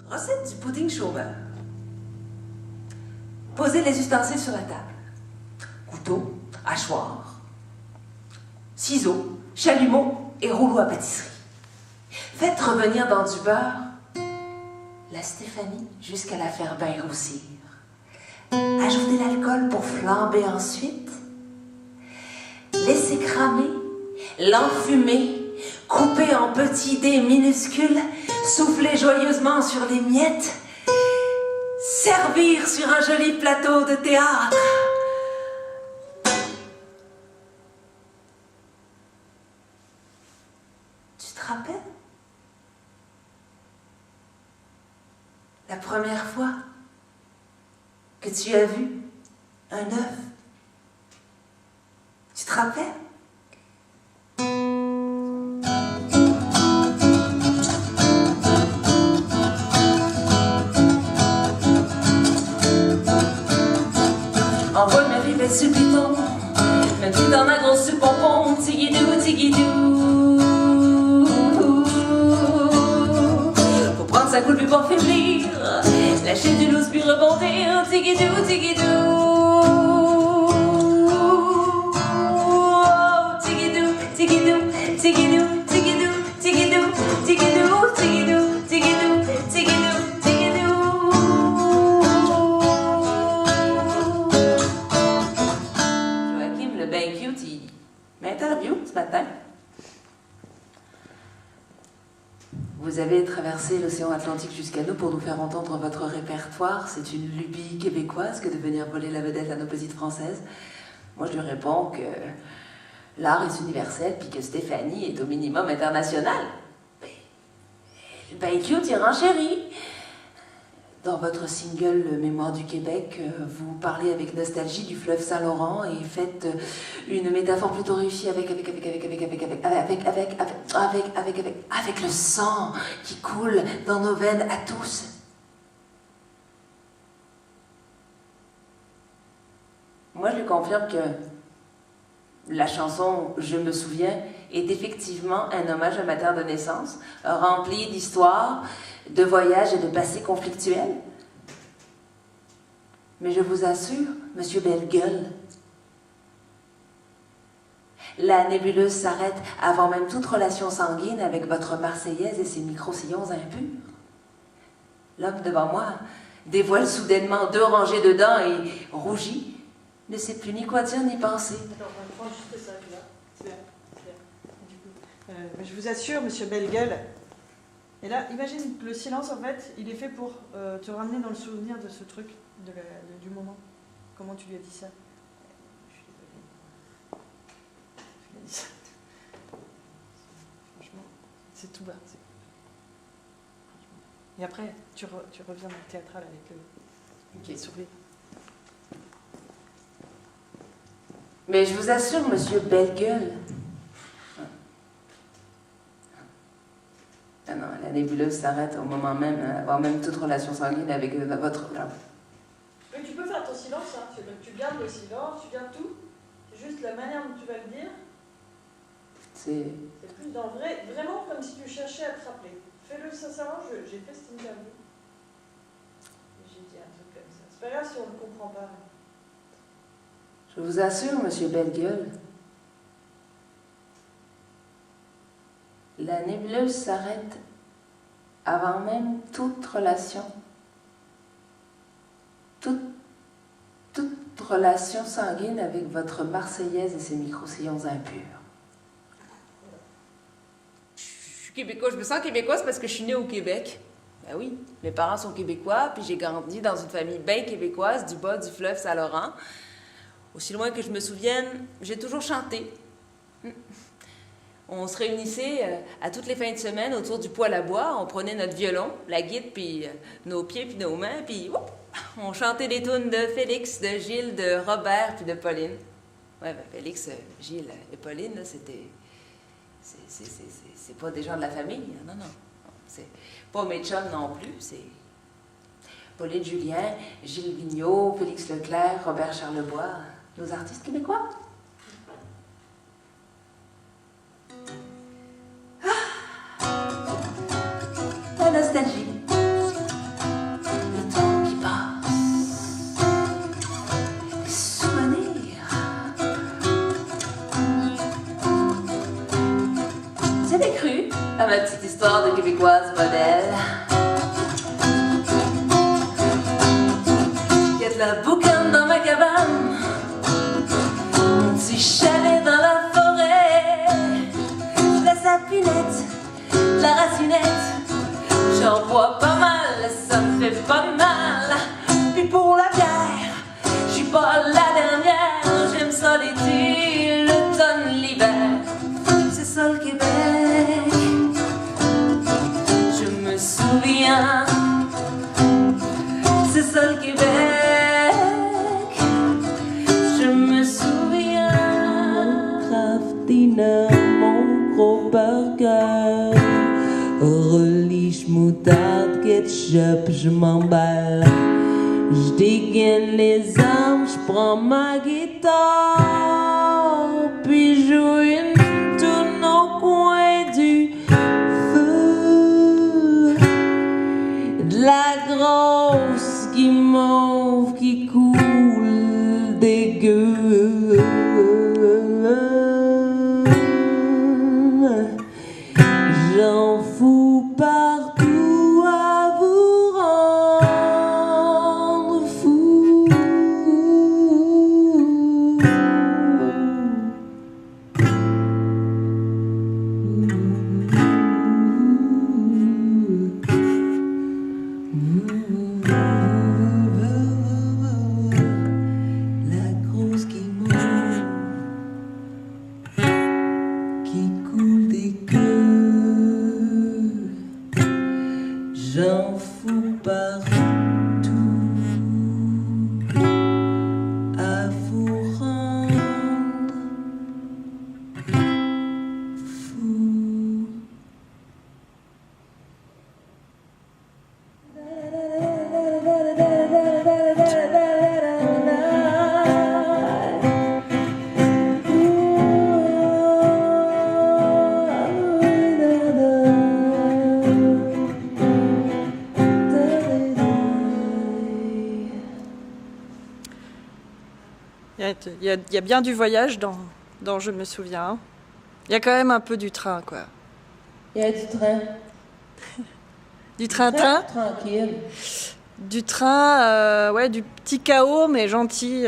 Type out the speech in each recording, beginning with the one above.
Recette du pudding chômeur. Posez les ustensiles sur la table. Couteau, hachoir, ciseaux, chalumeau et rouleau à pâtisserie. Faites revenir dans du beurre la Stéphanie jusqu'à la faire bien roussir. Ajoutez l'alcool pour flamber ensuite. Laissez cramer, l'enfumer, couper en petits dés minuscules, souffler joyeusement sur les miettes, servir sur un joli plateau de théâtre. Tu te rappelles? La première fois que tu as vu un œuf. Tu te rappelles? Envoie mes rivets sur piton, même si dans ma grosse pompon, tigidou, tigidou. Faut prendre sa coule puis pas faiblir, lâcher du lousse puis rebondir, tigidou, tigidou. Tigidou, tigidou, tigidou, tigidou, tigidou, tigidou, tigidou, tigidou, tigidou, tigidou. Joachim, le ben cute, il m'interview ce matin. Vous avez traversé l'océan Atlantique jusqu'à nous pour nous faire entendre votre répertoire. C'est une lubie québécoise que de venir voler la vedette à nos petites françaises. Moi, je lui réponds que l'art est universel puis que Stéphanie est au minimum international. Ben cute, il renchérit. Dans votre single Mémoire du Québec, vous parlez avec nostalgie du fleuve Saint-Laurent et faites une métaphore plutôt réussie avec le sang qui coule dans nos veines à tous. Moi, je lui confirme que la chanson Je me souviens est effectivement un hommage à ma terre de naissance, rempli d'histoires, de voyages et de passés conflictuels. Mais je vous assure, Monsieur Belle-Gueule, la nébuleuse s'arrête avant même toute relation sanguine avec votre Marseillaise et ses micro-sillons impurs. L'homme devant moi dévoile soudainement 2 rangées de dents et rougit, ne sait plus ni quoi dire ni penser. Attends, on va prendre juste ça, là. C'est bien, c'est bien. Du coup, je vous assure, Monsieur Belle-Gueule, et là, imagine le silence, en fait, il est fait pour te ramener dans le souvenir de ce truc, du moment. Comment tu lui as dit ça? Je suis désolée. Tu lui as dit ça. Franchement, c'est tout bas. Et après, tu reviens dans le théâtral avec le sourire. Mais je vous assure, Monsieur Belle-Gueule. Ah non, la nébuleuse s'arrête au moment même, avant même toute relation sanguine avec votre... Mais tu peux faire ton silence, hein. Tu gardes le silence, tu gardes tout. C'est juste la manière dont tu vas le dire. C'est plus dans vraiment comme si tu cherchais à te rappeler. Fais-le sincèrement, j'ai fait cette interview. J'ai dit un truc comme ça. C'est pas grave si on ne comprend pas. Je vous assure, Monsieur Belle-Gueule, la nébuleuse s'arrête avant même toute relation. Toute relation sanguine avec votre Marseillaise et ses micro-sillons impurs. Je suis québécois, je me sens québécoise parce que je suis née au Québec. Ben oui, mes parents sont québécois, puis j'ai grandi dans une famille bien québécoise du bas du fleuve Saint-Laurent. Aussi loin que je me souvienne, j'ai toujours chanté. On se réunissait à toutes les fins de semaine autour du poêle à bois. On prenait notre violon, la guitare, puis nos pieds, puis nos mains, puis on chantait des tunes de Félix, de Gilles, de Robert, puis de Pauline. Ouais, ben Félix, Gilles et Pauline, là, c'était... C'est pas des gens de la famille, non, non. C'est pas mes chums non plus, c'est... Pauline Julien, Gilles Vigneault, Félix Leclerc, Robert Charlebois, nos artistes québécois. La nostalgie. histoire de Québécoise modèle. Quête la boucane dans ma cabane, mon petit chalet dans la forêt, la sapinette, la racinette, j'en bois pas mal, ça me fait pas de mal. Puis pour la bière, j'suis pas la dernière, j'aime ça l'été, l'automne, l'hiver, c'est ça le Québec. Je me souviens, c'est ça le Québec. Je me souviens. Mon craft dinner, mon gros burger, relish, moutarde, ketchup, je m'emballe. Je dégaine les armes, je prends ma guitare, puis joue une tourne au coin du feu. De la grosse qui mauve, qui coule dégueu. J'en fous partout à vous rendre fou. La grosse qui monte, qui coule des queues. J'en fous partout à vous rendre fou. Il y a bien du voyage dans Je me souviens. Il y a quand même un peu du train, quoi. Il y a du train. Du train-train. Tranquille. Du train, ouais, du petit chaos, mais gentil.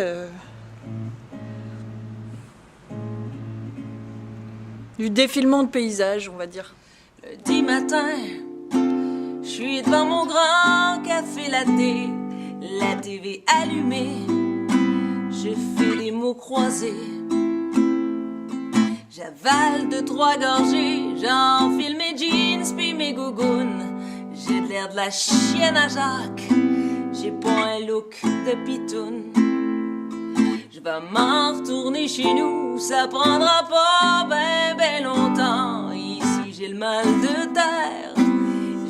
Du défilement de paysages, on va dire. Lundi matin, je suis devant mon grand café latte, la TV allumée, j'ai fait des mots croisés. J'avale 2-3 gorgées, j'enfile mes jeans puis mes gougounes. J'ai de l'air de la chienne à Jacques, j'ai pas un look de pitoune. Je vais m'en retourner chez nous, ça prendra pas ben longtemps. Ici j'ai le mal de terre,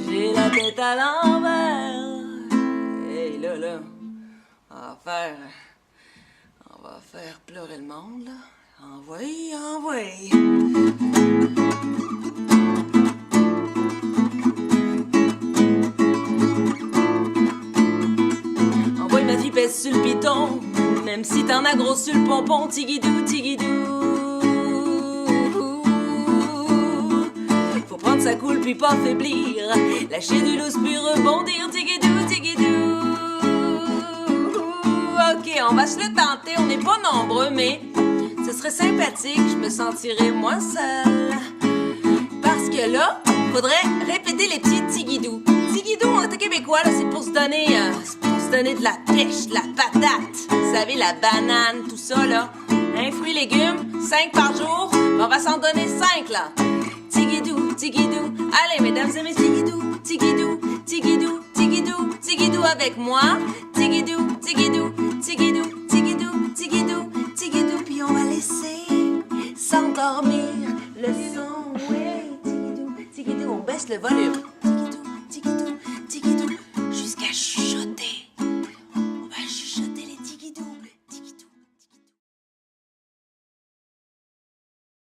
j'ai la tête à l'envers. Hey là, on va faire pleurer le monde là. Envoyez. Envoie ma vie pèse sur le piton, même si t'en as gros sur le pompon. Tigidou, tigidou. Faut prendre sa coule puis pas faiblir, lâcher du lousse puis rebondir. Tigidou, tigidou. Ok, on va se le tenter, on n'est pas nombreux, mais ce serait sympathique, je me sentirais moins seule. Parce que là, faudrait répéter les petits tigidou. Tigidou en québécois, là, c'est pour se donner de la pêche, de la patate. Vous savez, la banane, tout ça, là. Hein, fruits, légumes, 5 par jour. On va s'en donner 5, là. Tigidou, tigidou. Allez, mesdames et messieurs, tigidou, tigidou, tigidou, tigidou, tigidou avec moi. Tigidou, tigidou, tigidou, tigidou, tigidou, tigidou. Puis on va laisser s'endormir le son. Ouais, tigidou, tigidou, on baisse le volume.